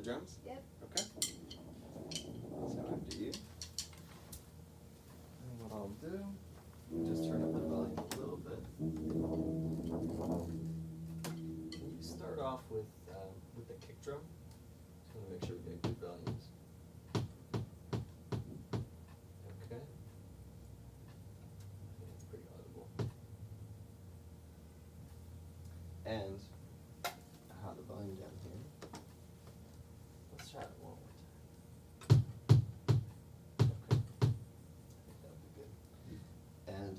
the drums? Yep. Okay. So after you. And what I'll do, just turn up the volume a little bit. You start off with the kick drum. Just want to make sure we get good volumes. Okay. I think it's pretty audible. And I have the volume down here. Let's try it one more time. Okay. I think that would be good. And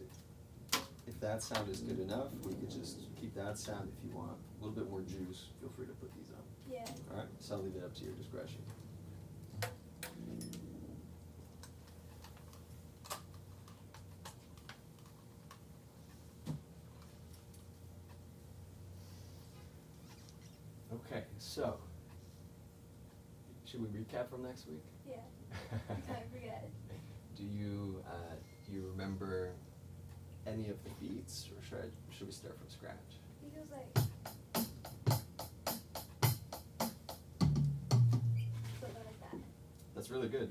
if that sound is good enough, we could just keep that sound. If you want a little bit more juice, feel free to put these on. Yeah. All right, so I'll leave it up to your discretion. Okay, so should we recap from next week? Yeah. I kind of forget. Do you remember any of the beats, or should we start from scratch? He goes like something like that. That's really good.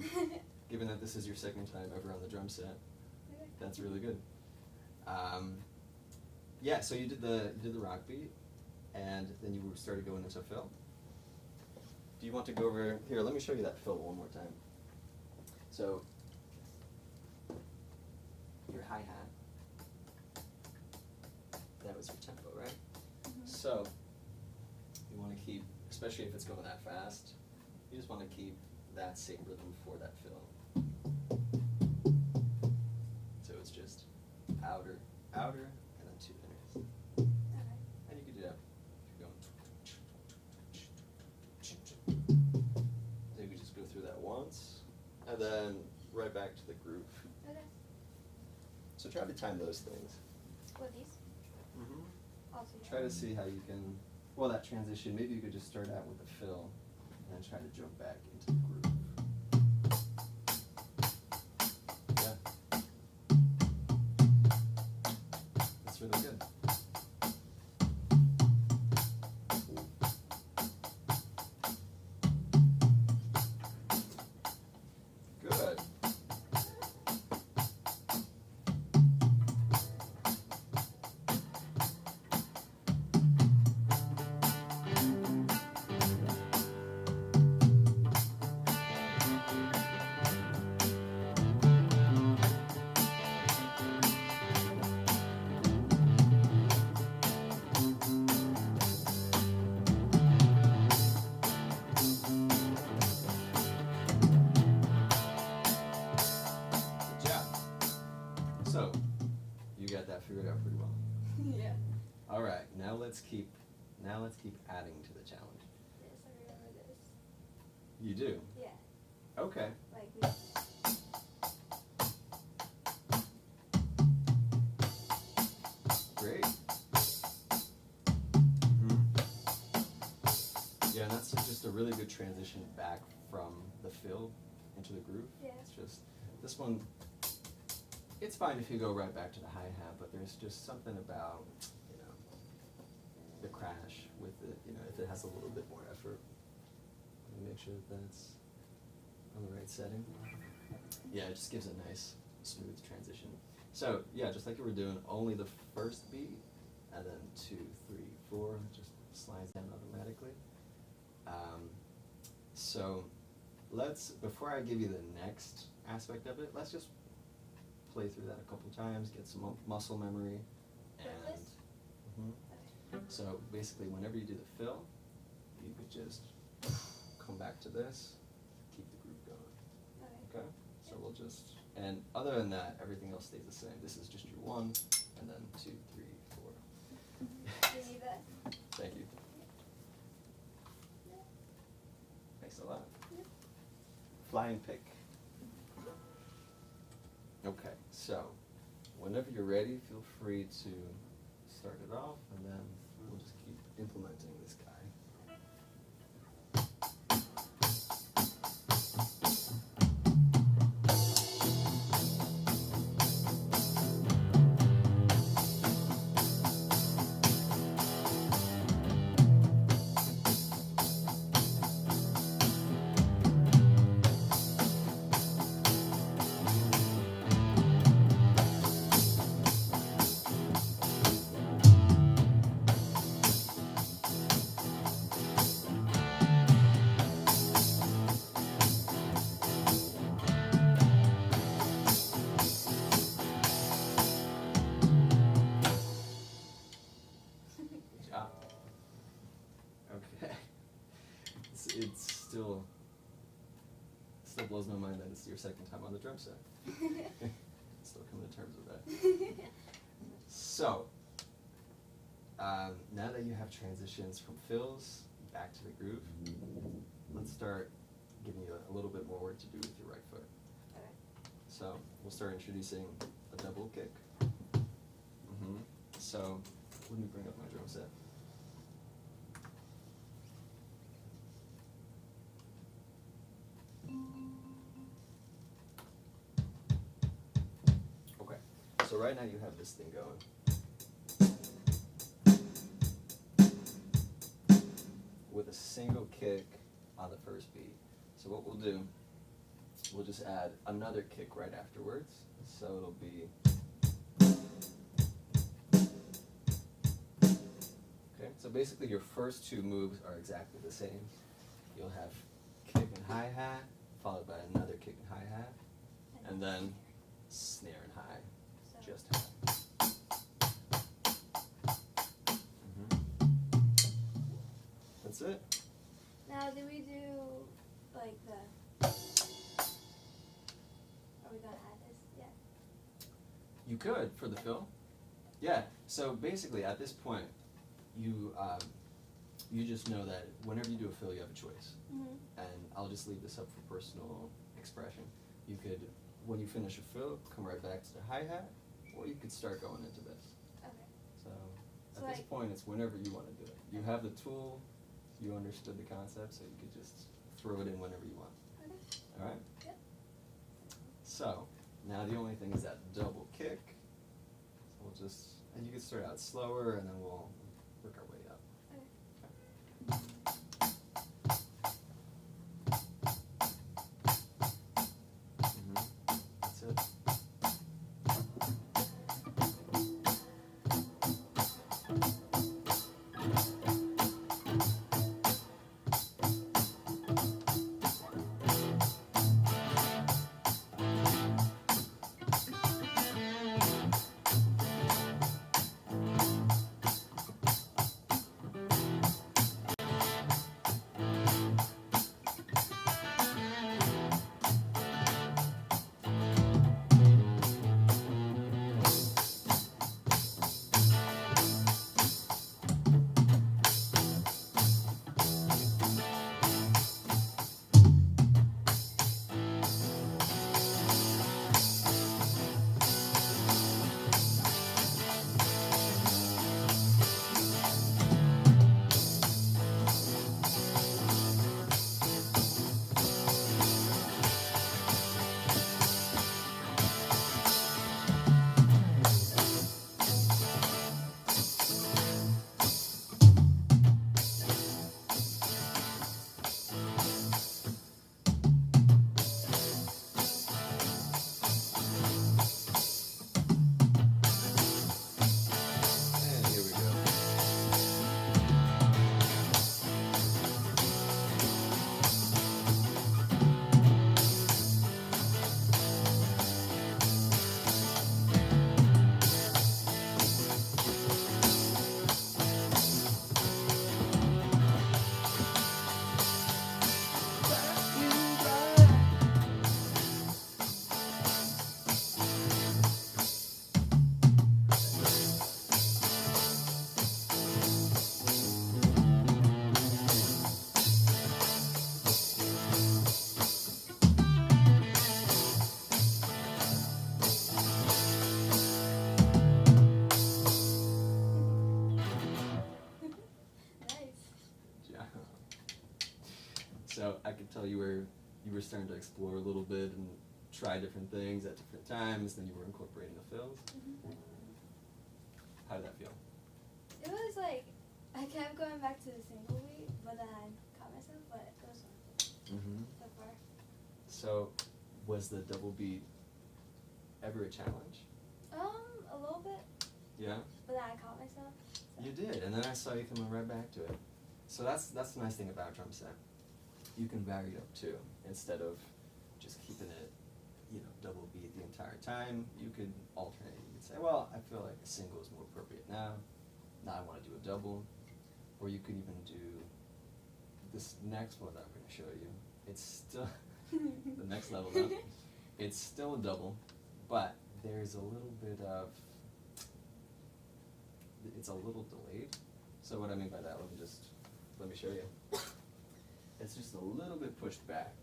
Given that this is your second time ever on the drum set, that's really good. Yeah, so you did the rock beat, and then you started going into fill. Do you want to go over here? Let me show you that fill one more time. So your hi-hat, that was your tempo, right? Mm-hmm. So you want to keep, especially if it's going that fast, you just want to keep that same rhythm for that fill. So it's just outer, outer, and then two inners. Okay. And you can do that if you're going. So you can just go through that once, and then right back to the groove. Okay. So try to time those things. What, these? Mm-hmm. Also, yeah. Try to see how you can, well, that transition, maybe you could just start out with a fill, and then try to jump back into the groove. Yeah. That's really good. Good. Good job. So, you got that figured out pretty well. Yeah. All right, now let's keep adding to the challenge. Yes, I remember this. You do? Yeah. Okay. Like we. Great. Yeah, and that's just a really good transition back from the fill into the groove. Yeah. It's just, this one, it's fine if you go right back to the hi-hat, but there's just something about, the crash with it, if it has a little bit more effort. Let me make sure that that's on the right setting. Yeah, it just gives a nice, smooth transition. So, yeah, just like you were doing, only the first beat, and then 2, 3, 4, just slides down automatically. So, before I give you the next aspect of it, let's just play through that a couple times, get some muscle memory, and so basically whenever you do the fill, you could just come back to this, keep the groove going. Okay? So we'll just, and other than that, everything else stays the same. This is just your 1, and then 2, 3, 4. You need that? Thank you. Thanks a lot. Yep. Flying pick. Okay, so whenever you're ready, feel free to start it off, and then we'll just keep implementing this guy. it's still blows my mind that it's your second time on the drum set. Still coming to terms with that. So, now that you have transitions from fills back to the groove, let's start giving you a little bit more work to do with your right foot. Okay. So, we'll start introducing a double kick. So, let me bring up my drum set. Okay, so right now you have this thing going. With a single kick on the first beat. So what we'll do, we'll just add another kick right afterwards. So it'll be, okay, so basically your first two moves are exactly the same. You'll have kick and hi-hat, followed by another kick and hi-hat, and then snare and high, So- just high. That's it. Now, do we do like the? Are we gonna add this? Yeah. You could for the fill. Yeah. So basically, at this point, you just know that whenever you do a fill, you have a choice. And I'll just leave this up for personal expression. You could, when you finish a fill, come right back to the hi-hat, or you could start going into this. Okay. So So at this like- point, it's whenever you want to do it. You have the tool, you understood the concept, so you could just throw it in whenever you want. Okay. All right? Yep. So, now the only thing is that double kick. So we'll just, and you can start out slower and then we'll work our way up. Okay. That's it. And here we go. Nice. Good job. So I could tell you were starting to explore a little bit and try different things at different times, then you were incorporating the fills. How did that feel? It was like I kept going back to the single beat, but then I caught myself. But it was fun so far. So, was the double beat ever a challenge? A little bit, Yeah? but then I caught myself. So. You did, and then I saw you coming right back to it. So that's the nice thing about drum set. You can vary it up too. Instead of just keeping it, double beat the entire time, you could alternate. You could say, well, I feel like a single is more appropriate now. Now I want to do a double. Or you could even do this next one that I'm going to show you, it's still the next level up. It's still a double, but there's a little bit of, it's a little delayed. So what I mean by that, let me show you. It's just a little bit pushed back.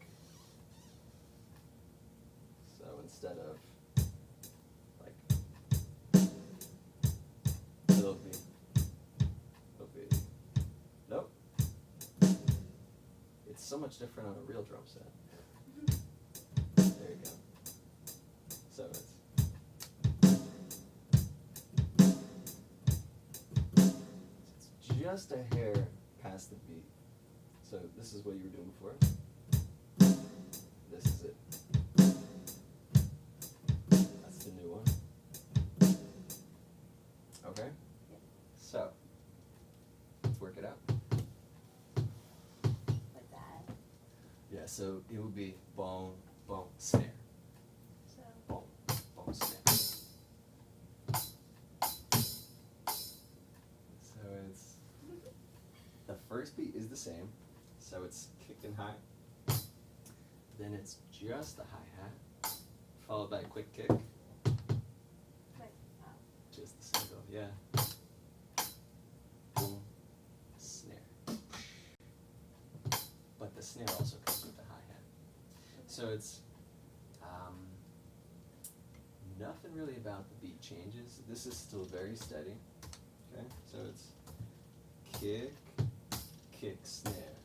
So instead of like, it'll be, nope. It's so much different on a real drum set. There you go. So it's just a hair past the beat. So this is what you were doing before. This is it. That's the new one. Okay? So, let's work it out. Like that. Yeah, so it would be bone, bone, snare. So. Bone, bone, snare. So it's, the first beat is the same. So it's kick and high. Then it's just the hi-hat, followed by a quick kick. Like, oh. Just the single, yeah. Boom, snare. But the snare also comes with the hi-hat. So it's nothing really about the beat changes. This is still very steady. Okay, so it's kick, kick, snare.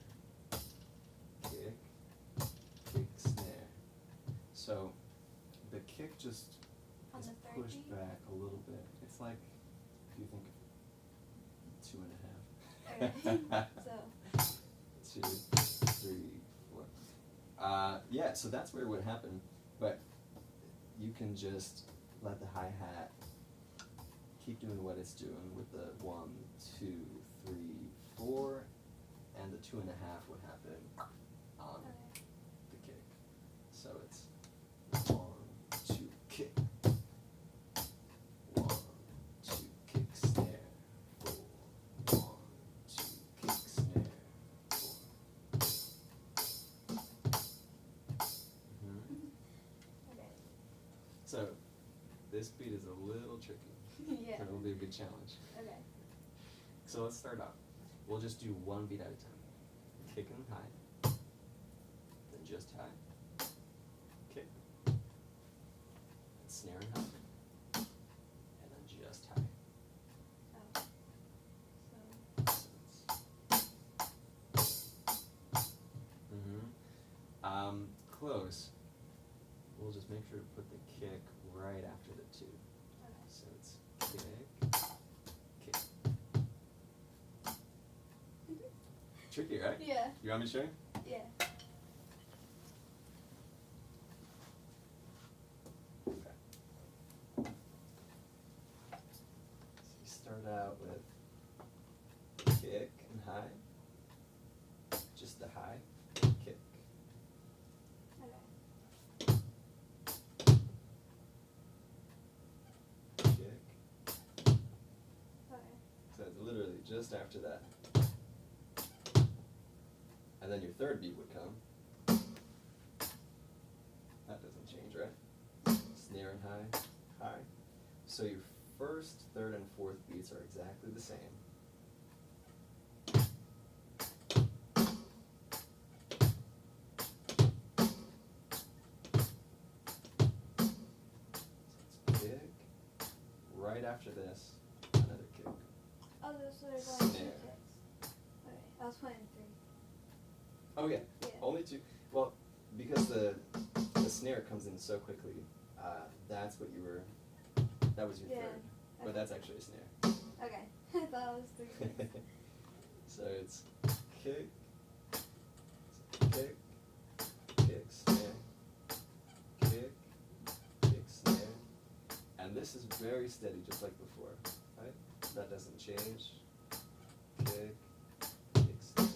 Kick, kick, snare. So the kick just On is the third pushed beat? back a little bit. It's like, if you think of 2.5. Okay. So. 2, 3, 4. Yeah, so that's where it would happen, but you can just let the hi-hat keep doing what it's doing with the 1, 2, 3, 4, and the 2.5 would happen on Okay. the kick. So it's 1, 2, kick. 1, 2, kick, snare. 4, 1, 2, kick, snare. 4. Okay. So this beat is a little tricky. Yeah. So it'll be a good challenge. Okay. So let's start off. We'll just do one beat at a time. Kick and high. Then just high. Kick. And snare and high. And then just high. Oh. So. Close. We'll just make sure to put the kick right after the 2. Okay. So it's kick, kick. Tricky, right? Yeah. You want me to show you? Yeah. Okay. So you start out with kick and high. Just the high, kick. Okay. Kick. Okay. So it's literally just after that. And then your third beat would come. That doesn't change, right? Snare and high, high. So your first, third, and fourth beats are exactly the same. So it's kick. Right after this, another kick. Oh, those are going 2 Snare. kicks. Okay. I was playing 3. Oh yeah, Yeah. only 2. Well, because the snare comes in so quickly, that's what you were, that was your Yeah. third. But Okay. that's actually a snare. Okay. I thought it was 3 kicks. So it's kick, kick, kick, snare, kick, kick, snare. And this is very steady, just like before, right? That doesn't change. Kick, kick, snare.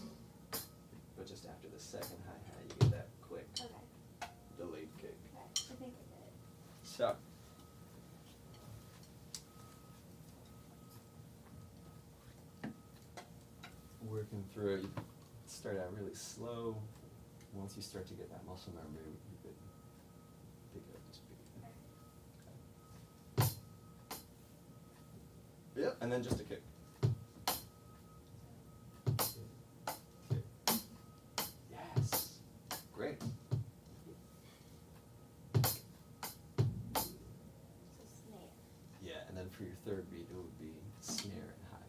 But just after the second hi-hat, you get that quick, Okay. delayed kick. Okay. I think I did it. So, working through it, start out really slow. Once you start to get that muscle memory, you could pick it up to speed. Okay. Yep, and then just a kick. Kick. Yes. Great. So snare. Yeah, and then for your third beat, it would be snare and high.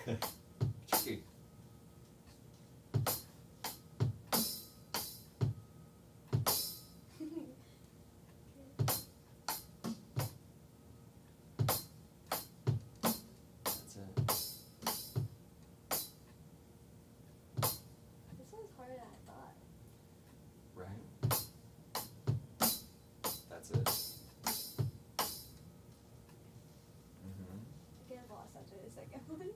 Okay. Tricky. That's it. This one's harder than I thought. Right? That's it. Mm-hmm. I get lost after the second one.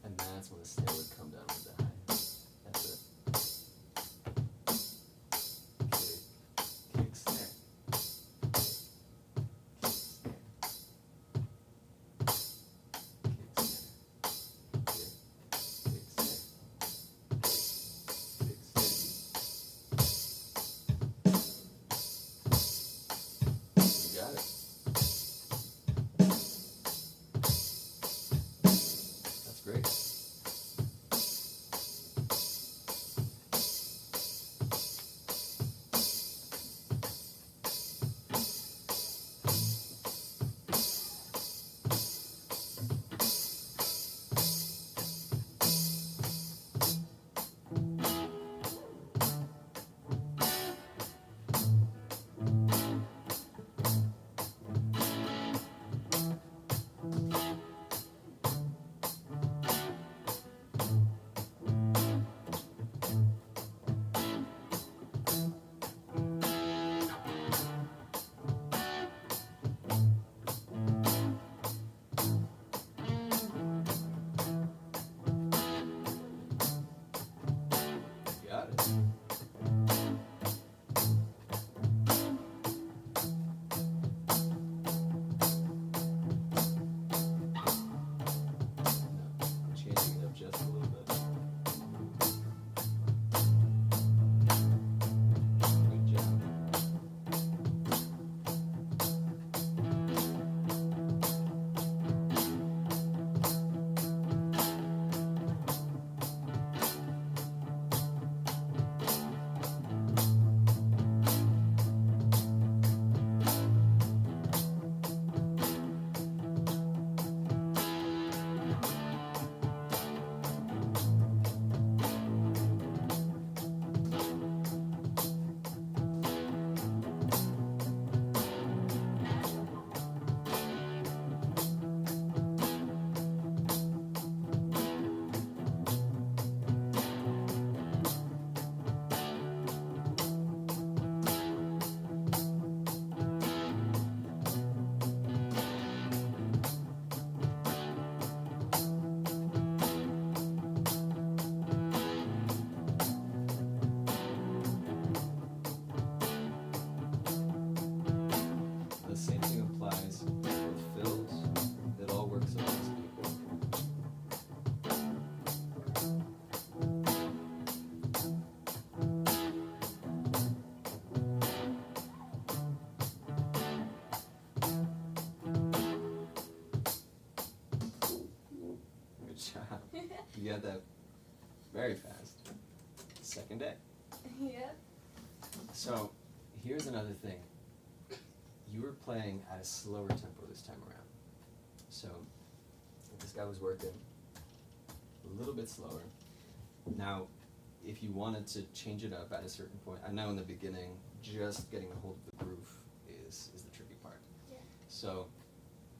And that's when the snare would come down with the high. That's it. Kick, kick, snare. Kick, snare. Kick, snare. Kick, kick, snare. Kick, snare. You got it. That's great. Got it. Now, changing it up just a little bit. Good job. The same thing applies with fills. It all works almost equal. Good job. You got that very fast. Second day. Yep. So, here's another thing. You were playing at a slower tempo this time around. So, this guy was working a little bit slower. Now, if you wanted to change it up at a certain point, I know in the beginning, just getting a hold of the groove is the tricky part. Yeah. So,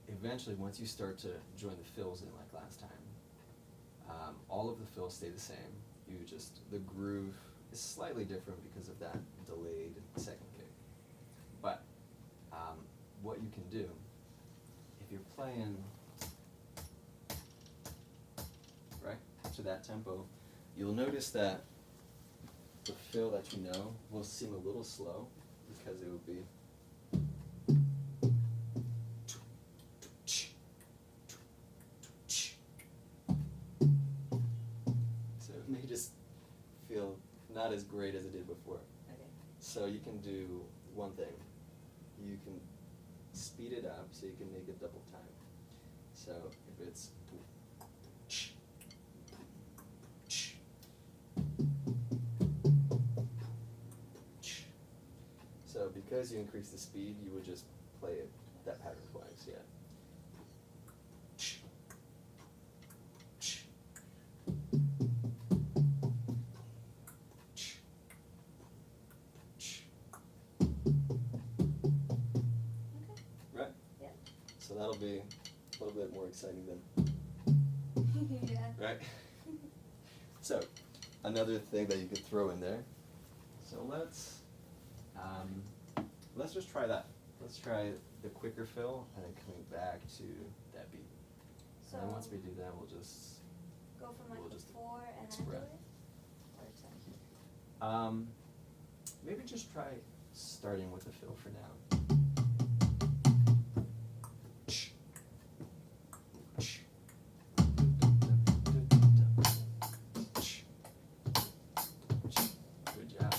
eventually, once you start to join the fills in like last time, all of the fills stay the same. The groove is slightly different because of that delayed second kick. But what you can do, if you're playing right to that tempo, you'll notice that the fill that you know will seem a little slow because it would be. So it may just feel not as great as it did before. Okay. So you can do one thing. You can speed it up so you can make it double time. So if it's so because you increase the speed, you would just play it that pattern twice, yeah. Okay. Right? Yeah. So that'll be a little bit more exciting then, Yeah. right? So, another thing that you could throw in there. So let's just try that. Let's try the quicker fill and then coming back to that beat. So And then once we do that, we'll just go from like we'll just before and express. after it? Or something? Maybe just try starting with the fill for now. Good job.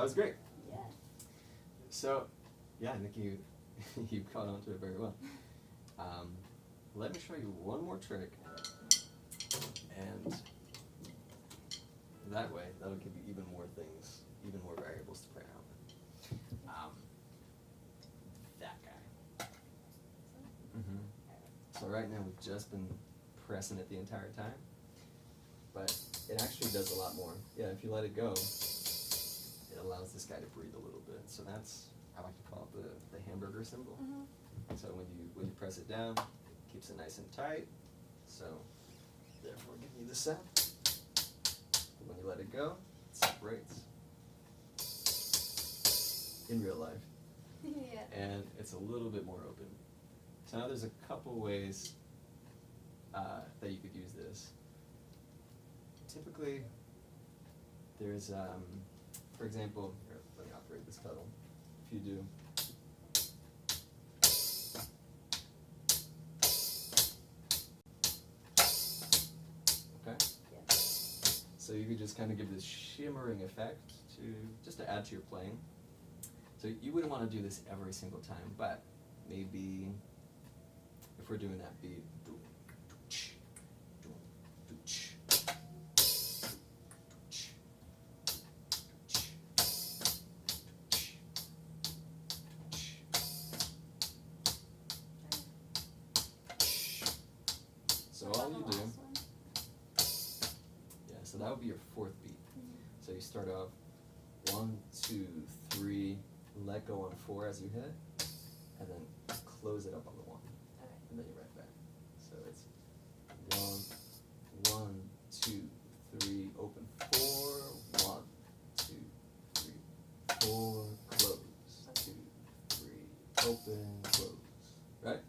was great. Yeah. So, yeah, I think you you caught on to it very well. Let me show you one more trick, and that way, that'll give you even more things, even more variables to play around with. That guy. So right now we've just been pressing it the entire time, but it actually does a lot more. Yeah, if you let it go, it allows this guy to breathe a little bit. So that's, I like to call it the hamburger symbol. So when you press it down, it keeps it nice and tight. So therefore giving you the sound. When you let it go, it separates in real life. Yeah. And it's a little bit more open. So now there's a couple ways that you could use this. Typically, there's, for example, here, let me operate this pedal. If you do, okay? Yeah. So you could just kind of give this shimmering effect just to add to your playing. So you wouldn't want to do this every single time, but maybe if we're doing that beat, so all you do, yeah, so that would be your fourth beat. So you start off 1, 2, 3, let go on 4 as you hit, and then close it up on the 1, and then you're right back. So it's 1, 1, 2, 3, open 4, 1, 2, 3, 4, close, 2, 3, open, close. Right?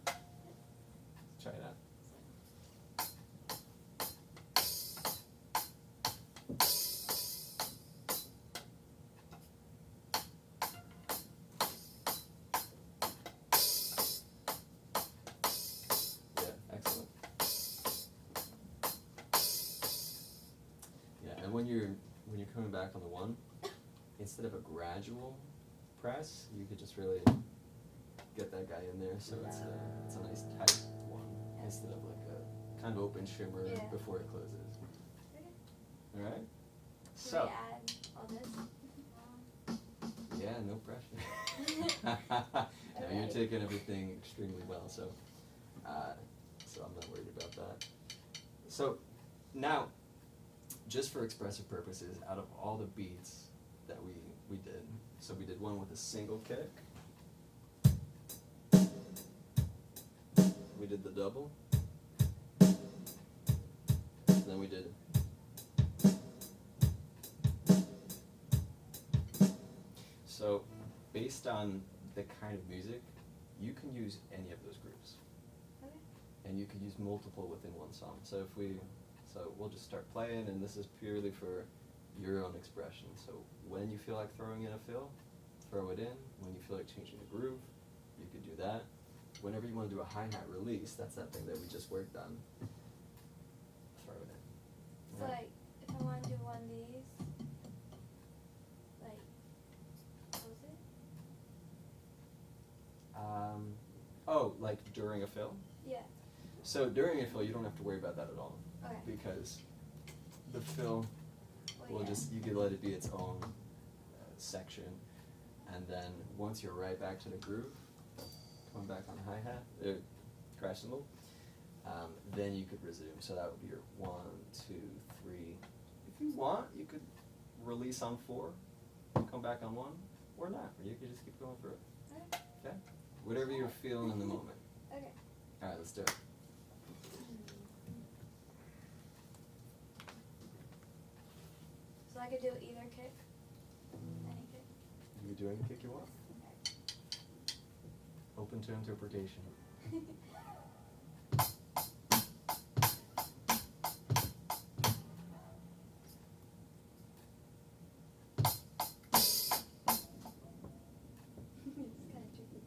Try it out. And when you're coming back on the 1, instead of a gradual press, you could just really get that guy in there, so it's a nice tight 1 instead of like a kind of open shimmer before it closes. All right. So. Can we add all this? Yeah, no pressure. No, you're taking everything extremely well, so I'm not worried about that. So now, just for expressive purposes, out of all the beats that we did, so we did one with a single kick, we did the double, then we did so based on the kind of music, you can use any of those groups. Okay. And you could use multiple within one song. So we'll just start playing, and this is purely for your own expression. So when you feel like throwing in a fill, throw it in. When you feel like changing the groove, you could do that. Whenever you want to do a hi-hat release, that's that thing that we just worked on. Throw it in. So like, if I want to do one of these, like, close it? Oh, like during a fill? Yeah. So during a fill, you don't have to worry about that at all. Okay. Because the fill will just, you can let it be its own section, and then once you're right back to the groove, coming back on the hi-hat, crash cymbal, then you could resume. So that would be your 1, 2, 3. If you want, you could release on 4, come back on 1, or not, or you could just keep going through it. Okay. Okay? Whatever you're feeling in the moment. Okay. All right, let's do it. So I could do either kick? Any kick? You can do any kick you want. Open to interpretation. It's kind of tricky.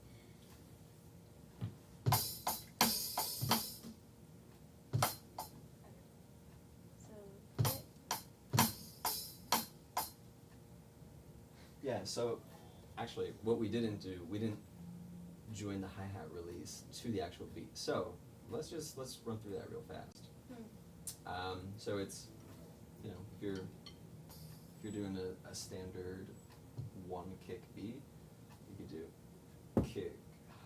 So, kick. Yeah, so actually what we didn't do, we didn't join the hi-hat release to the actual beat. So let's run through that real fast. So it's, you know, if you're doing a standard one kick beat, you could do kick,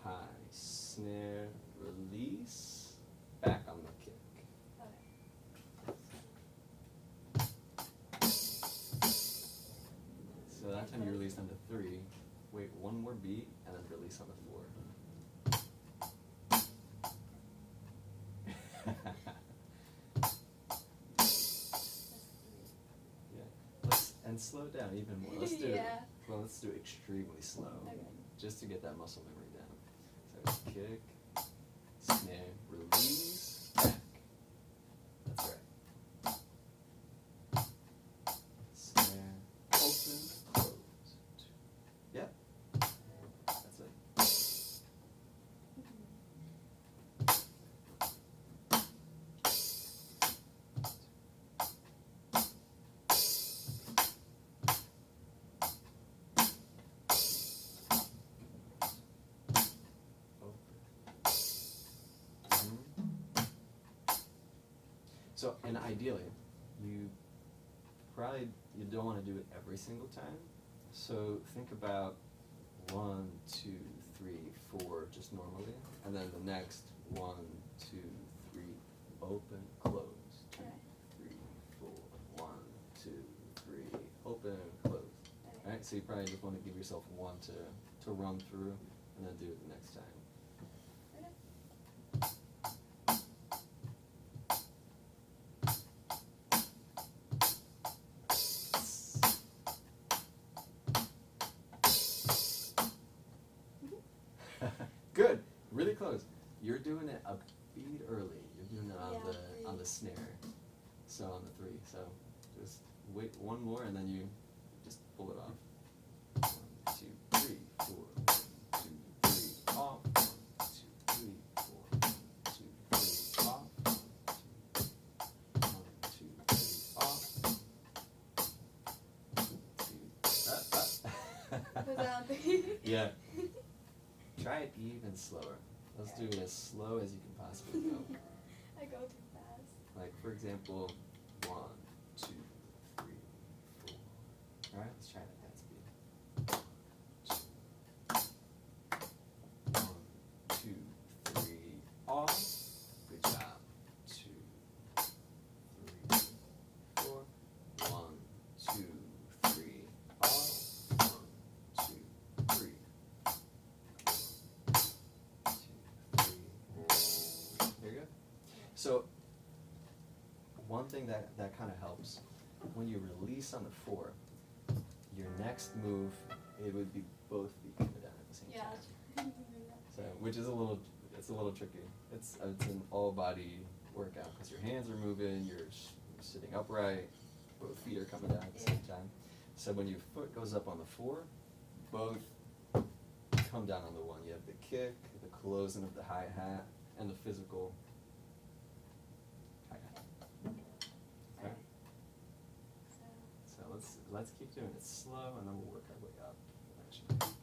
high, snare, release, back on the kick. So that time you release on the 3, wait one more beat, and then release on the 4. And slow it down even more. Let's do Yeah. Well, let's do extremely slow, Okay. just to get that muscle memory down. So it's kick, snare, release, back. That's right. Snare, open, close. Yep. That's it. So, and ideally, you don't want to do it every single time. So think about 1, 2, 3, 4 just normally, and then the next 1, 2, 3, open, close, 2, 3, 4, 1, 2, 3, open, close. Alright, so you probably just want to give yourself 1 to run through, and then do it the next time. Good, really close. You're doing it a beat early. You're doing it on the snare, so on the 3. So just wait one more, and then you just pull it off. 1, 2, 3, 4. 1, 2, 3, off. 1, 2, 3, 4. 1, 2, 3, off. 1, 2, 3, off. 2, Was that on 3? Yeah. Try it even slower. Let's do it as slow as you can possibly go. I go too fast. Like, for example, 1, 2, 3, 4. Alright, let's try it at that speed. 1, 2, 3, off. Good job. 2, 3, 4. 1, 2, 3, off. 1, 2, 3. There you go. So one thing that kind of helps, when you release on the 4, your next move, it would be both feet coming down at the same time. So, which is a little tricky. It's an all body workout because your hands are moving, you're sitting upright, both feet are coming down at the same time. So when your foot goes up on the 4, both come down on the 1. You have the kick, the closing of the hi-hat, and the physical hi-hat. Okay? So let's keep doing it slow, and then we'll work our way up eventually.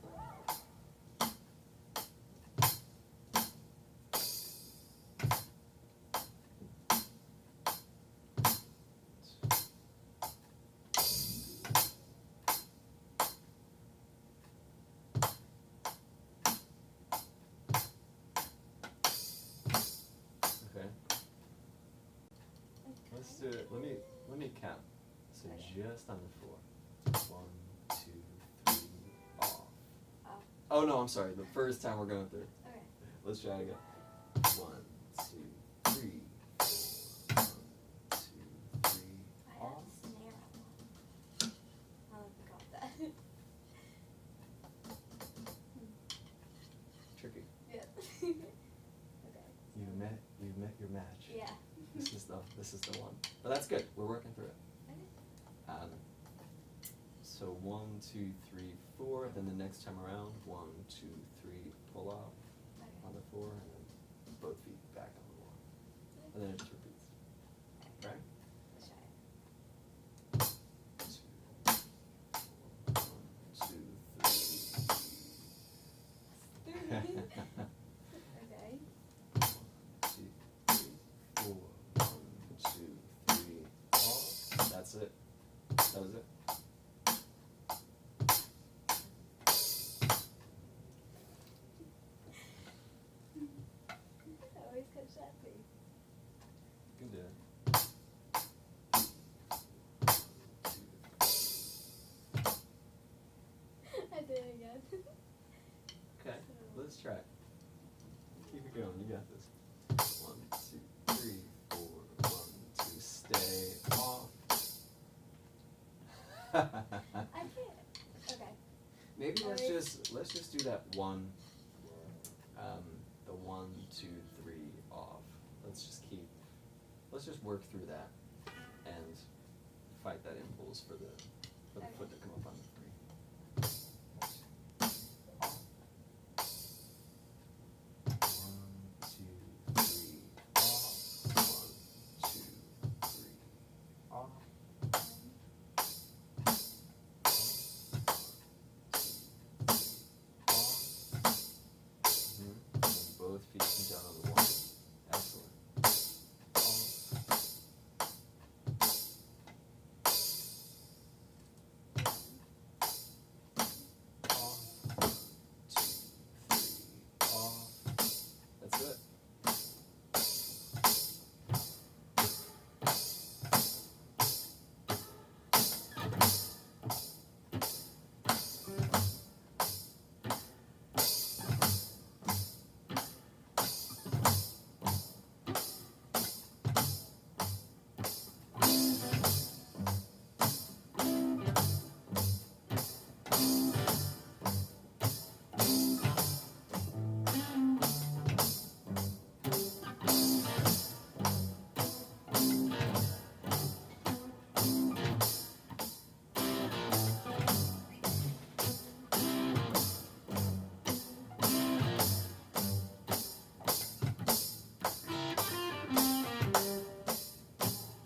Okay. Let's do it. Let me count. So just on the 4. 1, 2, 3, off. Oh no, I'm sorry. The first time we're going through. Okay. Let's try it again. 1, 2, 3, 4. 1, 2, 3, I off. have a snare on one. I forgot that. Tricky. Yeah. Okay. You've met your match. Yeah. This is the one. But that's good. We're working through it. Okay. So 1, 2, 3, 4. Then the next time around, 1, 2, 3, pull off on the 4, and then both feet back on the 1, and then it just repeats. Right? Let's try it. 2, 4, 1, 2, let's just do that one, the 1, 2, 3 off. Let's just work through that and fight that impulse for the foot to come up on the 3. 1, 2, 3 off. 1, 2, 3 off. Both feet come down on the 1. Excellent. Off. 2, 3, off. That's it.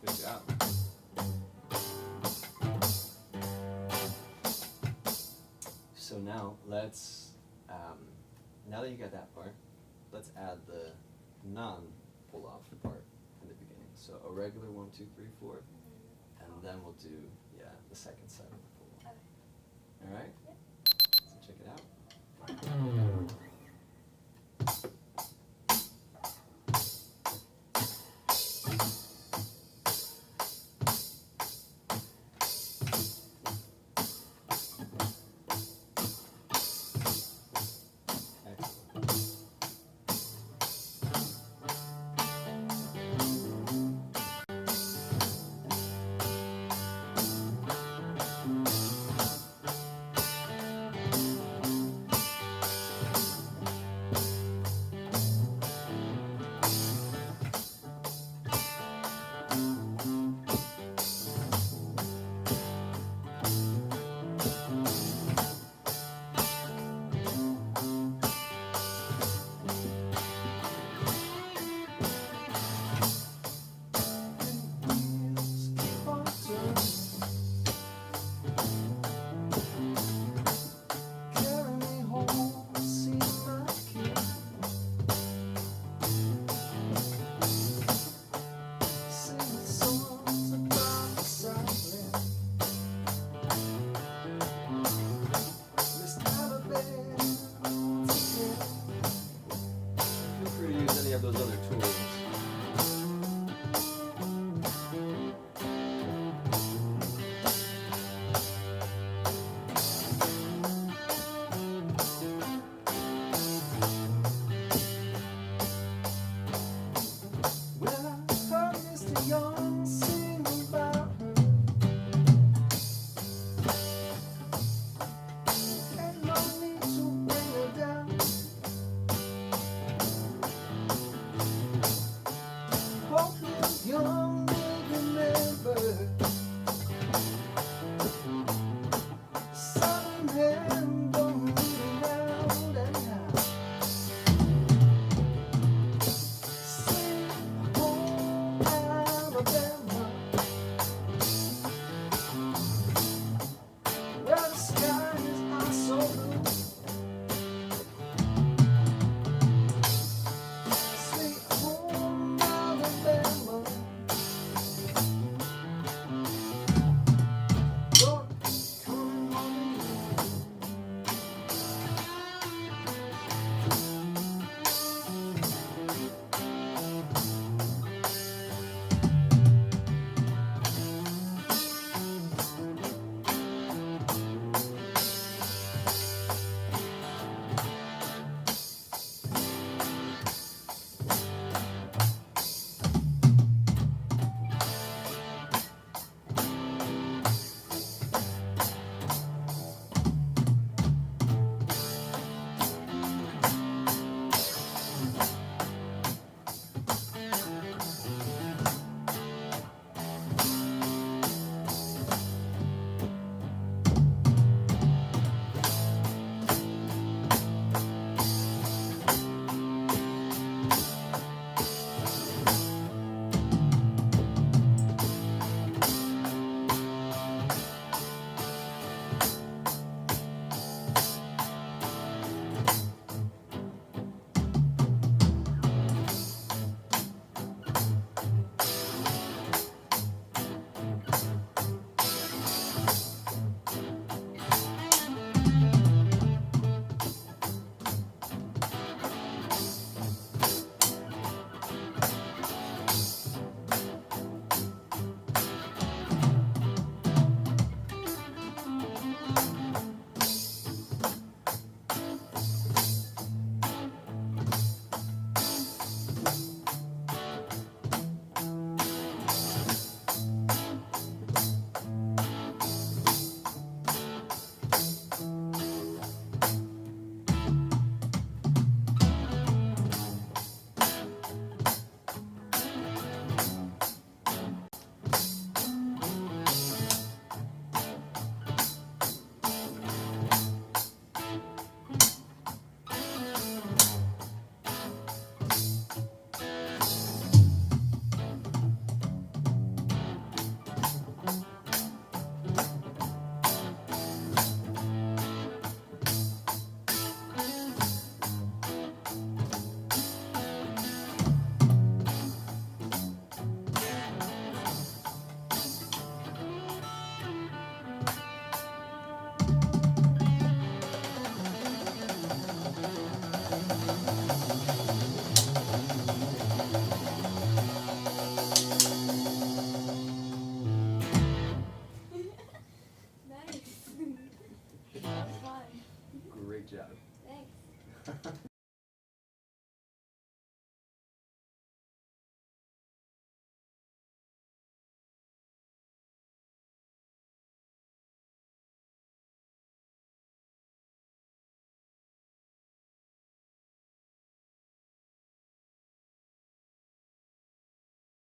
Good job. So now let's, now that you got that part, let's add the non-pull-off part in the beginning. So a regular 1, 2, 3, 4, and then we'll do, the second set of the pull-off. Okay. All right? Yep. So check it out. Feel free to use any of those other tools. Well, I heard Mr. Young